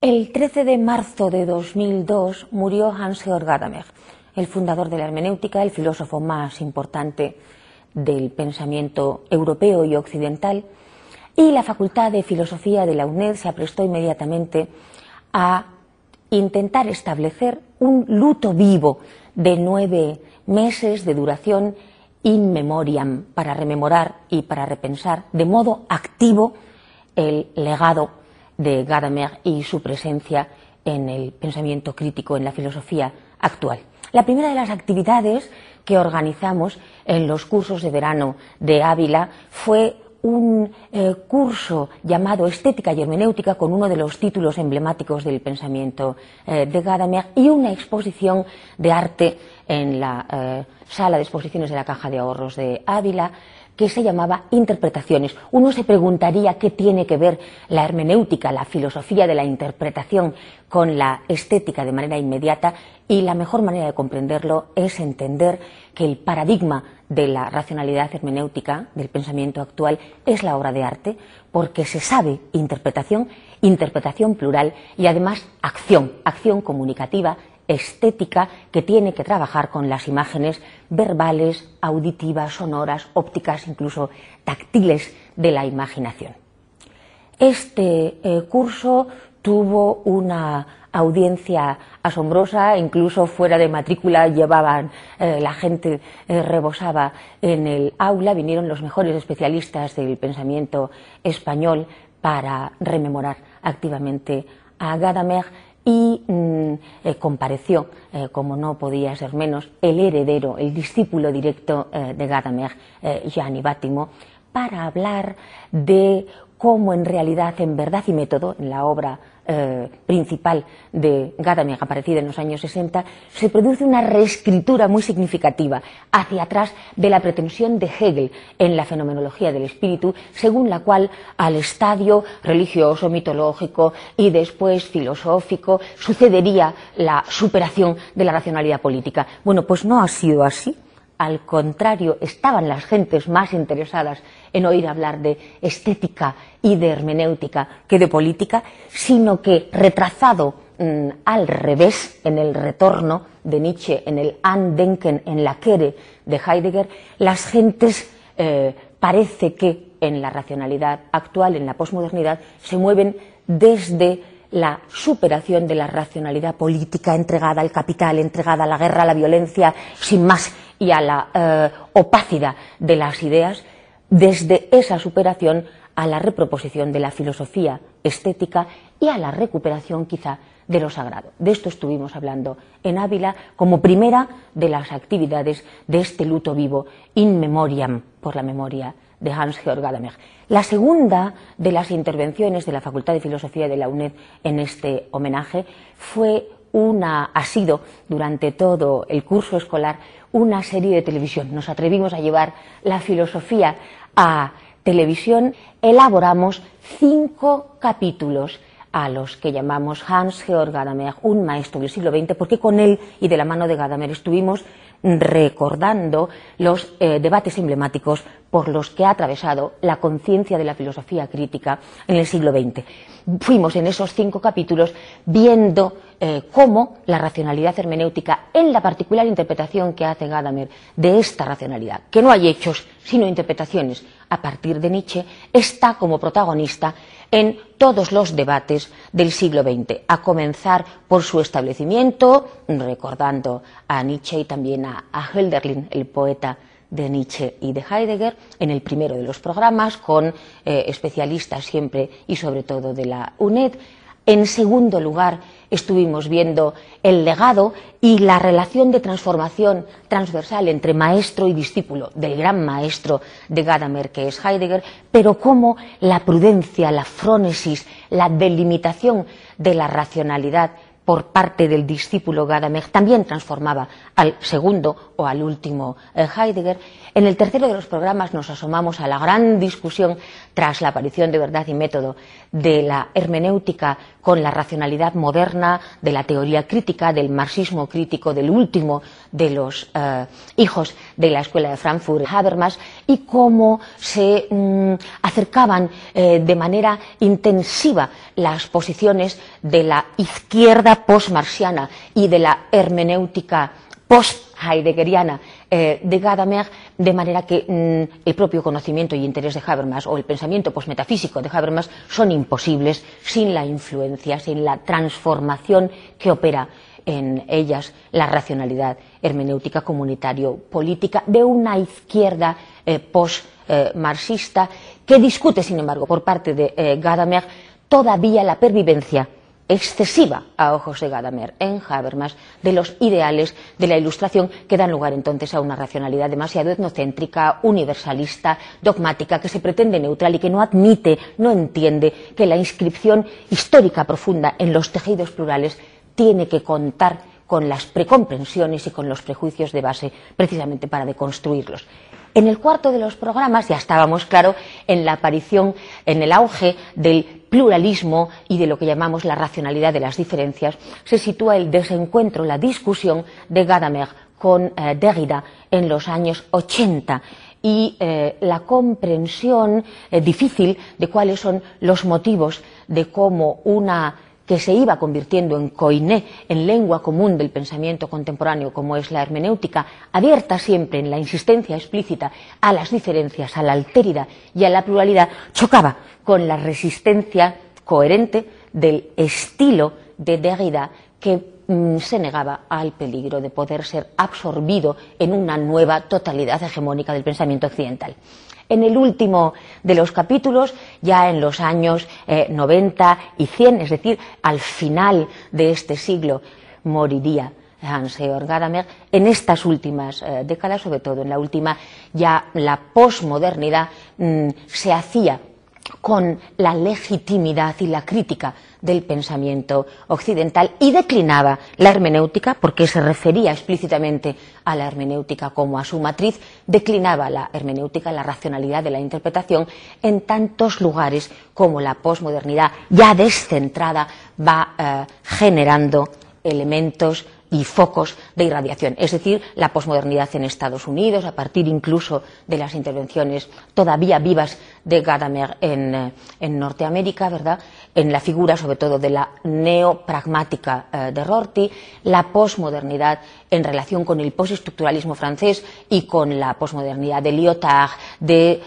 El 13 de marzo de 2002 murió Hans-Georg Gadamer, el fundador de la hermenéutica, el filósofo más importante del pensamiento europeo y occidental, y la Facultad de Filosofía de la UNED se aprestó inmediatamente a intentar establecer un luto vivo de 9 meses de duración in memoriam, para rememorar y para repensar de modo activo el legado de Gadamer y su presencia en el pensamiento crítico, en la filosofía actual. La primera de las actividades que organizamos en los cursos de verano de Ávila fue un curso llamado Estética y Hermenéutica, con uno de los títulos emblemáticos del pensamiento de Gadamer, y una exposición de arte en la sala de exposiciones de la Caja de Ahorros de Ávila, que se llamaba Interpretaciones. Uno se preguntaría qué tiene que ver la hermenéutica, la filosofía de la interpretación, con la estética de manera inmediata, y la mejor manera de comprenderlo es entender que el paradigma de la racionalidad hermenéutica, del pensamiento actual, es la obra de arte, porque se sabe interpretación, interpretación plural, y además acción comunicativa, estética, que tiene que trabajar con las imágenes verbales, auditivas, sonoras, ópticas, incluso táctiles de la imaginación. Este curso tuvo una audiencia asombrosa, incluso fuera de matrícula llevaban, la gente rebosaba en el aula, vinieron los mejores especialistas del pensamiento español para rememorar activamente a Gadamer, y compareció, como no podía ser menos, el heredero, el discípulo directo de Gadamer, Gianni Vattimo, para hablar de cómo en realidad, en Verdad y Método, en la obra principal de Gadamer, aparecida en los años 60, se produce una reescritura muy significativa hacia atrás de la pretensión de Hegel en la fenomenología del espíritu, según la cual al estadio religioso, mitológico y después filosófico sucedería la superación de la racionalidad política. Bueno, pues no ha sido así. Al contrario, estaban las gentes más interesadas en oír hablar de estética y de hermenéutica que de política, sino que, retrasado al revés, en el retorno de Nietzsche, en el Andenken, en la Kehre de Heidegger, las gentes parece que en la racionalidad actual, en la posmodernidad, se mueven desde la superación de la racionalidad política entregada al capital, entregada a la guerra, a la violencia, sin más, y a la opacidad de las ideas, desde esa superación a la reproposición de la filosofía estética y a la recuperación quizá de lo sagrado. De esto estuvimos hablando en Ávila como primera de las actividades de este luto vivo in memoriam, por la memoria de Hans-Georg Gadamer. La segunda de las intervenciones de la Facultad de Filosofía de la UNED en este homenaje ha sido durante todo el curso escolar una serie de televisión. Nos atrevimos a llevar la filosofía a televisión. Elaboramos 5 capítulos a los que llamamos Hans-Georg Gadamer, un maestro del siglo XX, porque con él y de la mano de Gadamer estuvimos recordando los debates emblemáticos por los que ha atravesado la conciencia de la filosofía crítica en el siglo XX. Fuimos en esos 5 capítulos viendo cómo la racionalidad hermenéutica, en la particular interpretación que hace Gadamer de esta racionalidad, que no hay hechos sino interpretaciones a partir de Nietzsche, está como protagonista en todos los debates del siglo XX, a comenzar por su establecimiento, recordando a Nietzsche y también a Hölderlin, el poeta de Nietzsche y de Heidegger, en el primero de los programas, con especialistas siempre y sobre todo de la UNED. En segundo lugar, estuvimos viendo el legado y la relación de transformación transversal entre maestro y discípulo del gran maestro de Gadamer, que es Heidegger, pero cómo la prudencia, la frónesis, la delimitación de la racionalidad por parte del discípulo Gadamer también transformaba al segundo o al último Heidegger. En el tercero de los programas nos asomamos a la gran discusión, tras la aparición de Verdad y Método, de la hermenéutica con la racionalidad moderna, de la teoría crítica, del marxismo crítico, del último de los hijos de la escuela de Frankfurt, Habermas, y cómo se acercaban de manera intensiva las posiciones de la izquierda postmarxiana y de la hermenéutica post-heideggeriana de Gadamer, de manera que el propio conocimiento y interés de Habermas o el pensamiento postmetafísico de Habermas son imposibles sin la influencia, sin la transformación que opera en ellas la racionalidad hermenéutica comunitario-política de una izquierda post-marxista que discute, sin embargo, por parte de Gadamer todavía la pervivencia excesiva a ojos de Gadamer en Habermas de los ideales de la Ilustración que dan lugar entonces a una racionalidad demasiado etnocéntrica, universalista, dogmática, que se pretende neutral y que no admite, no entiende que la inscripción histórica profunda en los tejidos plurales tiene que contar con las precomprensiones y con los prejuicios de base precisamente para deconstruirlos. En el cuarto de los programas ya estábamos, claro, en la aparición, en el auge del pluralismo y de lo que llamamos la racionalidad de las diferencias, se sitúa el desencuentro, la discusión de Gadamer con Derrida en los años 80 y la comprensión difícil de cuáles son los motivos de cómo una que se iba convirtiendo en koiné, en lengua común del pensamiento contemporáneo, como es la hermenéutica, abierta siempre en la insistencia explícita a las diferencias, a la alteridad y a la pluralidad, chocaba con la resistencia coherente del estilo de Derrida que se negaba al peligro de poder ser absorbido en una nueva totalidad hegemónica del pensamiento occidental. En el último de los capítulos, ya en los años 90 y 100, es decir, al final de este siglo, moriría Hans-Georg Gadamer. En estas últimas décadas, sobre todo en la última, ya la posmodernidad se hacía con la legitimidad y la crítica del pensamiento occidental y declinaba la hermenéutica, porque se refería explícitamente a la hermenéutica como a su matriz, declinaba la hermenéutica, la racionalidad de la interpretación, en tantos lugares como la posmodernidad ya descentrada va generando elementos y focos de irradiación, es decir, la posmodernidad en Estados Unidos, a partir incluso de las intervenciones todavía vivas de Gadamer en Norteamérica, ¿verdad?, en la figura sobre todo de la neopragmática de Rorty, la posmodernidad en relación con el postestructuralismo francés y con la posmodernidad de Lyotard, de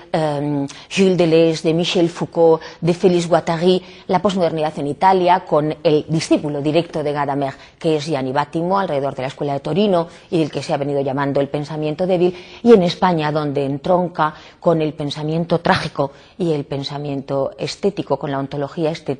Gilles Deleuze, de Michel Foucault, de Félix Guattari, la posmodernidad en Italia con el discípulo directo de Gadamer, que es Gianni Vattimo, alrededor de la escuela de Torino y del que se ha venido llamando el pensamiento débil, y en España, donde entronca con el pensamiento trágico y el pensamiento estético, con la ontología estética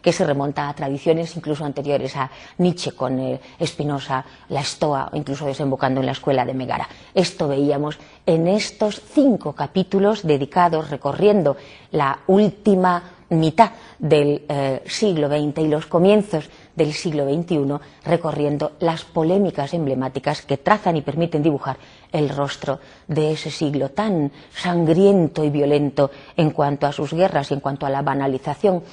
que se remonta a tradiciones incluso anteriores a Nietzsche, con Spinoza, la Estoa, o incluso desembocando en la escuela de Megara. Esto veíamos en estos 5 capítulos dedicados, recorriendo la última mitad del siglo XX y los comienzos del siglo XXI, recorriendo las polémicas emblemáticas que trazan y permiten dibujar el rostro de ese siglo tan sangriento y violento en cuanto a sus guerras y en cuanto a la banalización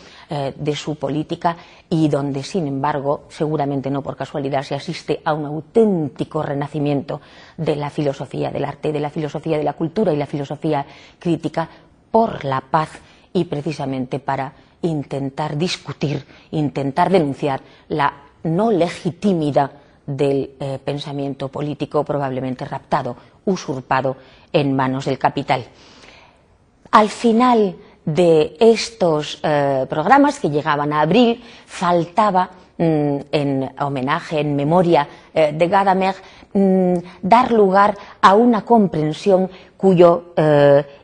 de su política, y donde, sin embargo, seguramente no por casualidad, se asiste a un auténtico renacimiento de la filosofía del arte, de la filosofía de la cultura y la filosofía crítica por la paz, y precisamente para intentar discutir, intentar denunciar la no legitimidad del pensamiento político probablemente raptado, usurpado en manos del capital. Al final de estos programas, que llegaban a abril, faltaba, en homenaje, en memoria de Gadamer, dar lugar a una comprensión cuyo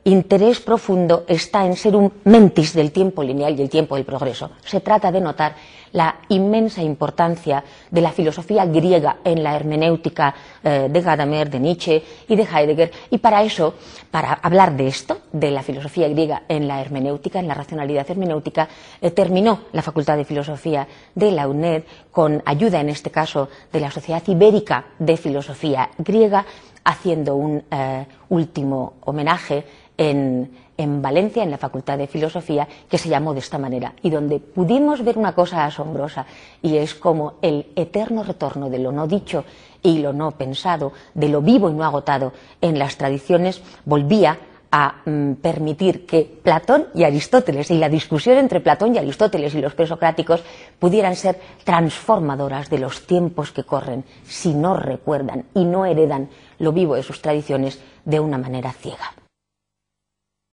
interés profundo está en ser un mentis del tiempo lineal y el tiempo del progreso. Se trata de notar la inmensa importancia de la filosofía griega en la hermenéutica de Gadamer, de Nietzsche y de Heidegger, y para eso, para hablar de esto, de la filosofía griega en la hermenéutica, en la racionalidad hermenéutica, terminó la Facultad de Filosofía de la UNED, con ayuda en este caso de la Sociedad Ibérica de Filosofía Griega, haciendo un último homenaje en Valencia, en la Facultad de Filosofía, que se llamó de esta manera, y donde pudimos ver una cosa asombrosa, y es como el eterno retorno de lo no dicho y lo no pensado, de lo vivo y no agotado en las tradiciones, volvía a permitir que Platón y Aristóteles y la discusión entre Platón y Aristóteles y los presocráticos pudieran ser transformadoras de los tiempos que corren si no recuerdan y no heredan lo vivo de sus tradiciones de una manera ciega.